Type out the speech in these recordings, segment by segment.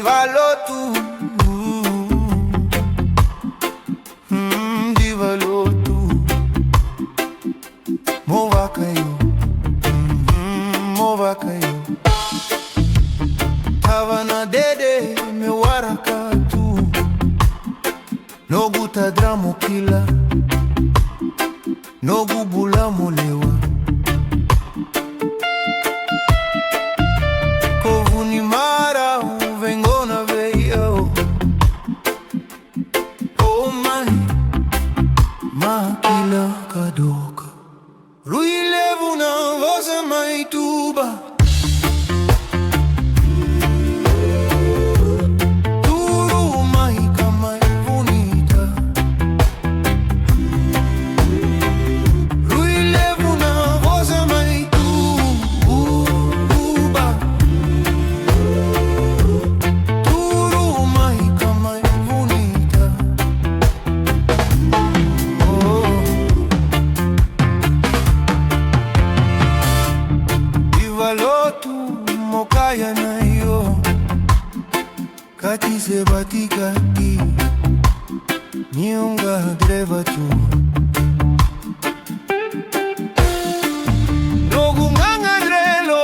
Divalo tu, divalo tu, mova kayo, mova kayo. Tava na dede me waraka tu, no guta dramo kila, no gubula molewa. Kovuni mara vengo na veio. Oh my, makila kadoka. Rui levu na voza mai tuba. Mokaya na yo, kati se bati kati, niunga dreva tu. Nogu nganga drelo,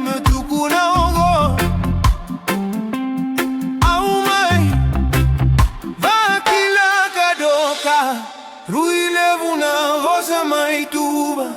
me tukuna ongo. Au mai, vakila kadoka, rui levuna vosa mai tuba.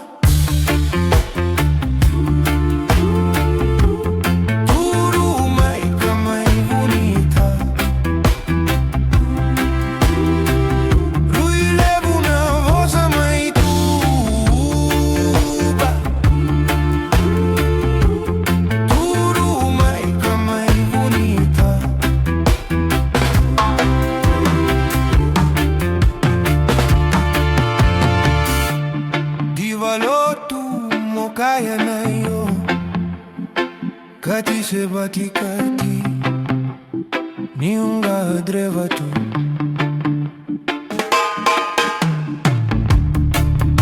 Mokaya na yo, kati se bati kati, niunga dreva tu.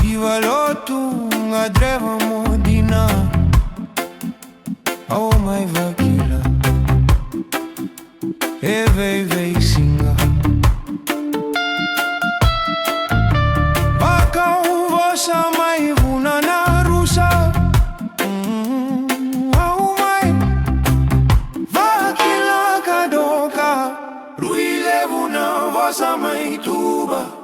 Divalo tu nga dreva modina. Oh my vakila, vei singa. Vaka uvosa mai vuna na rusa. Rui levu na vosa mai tuba.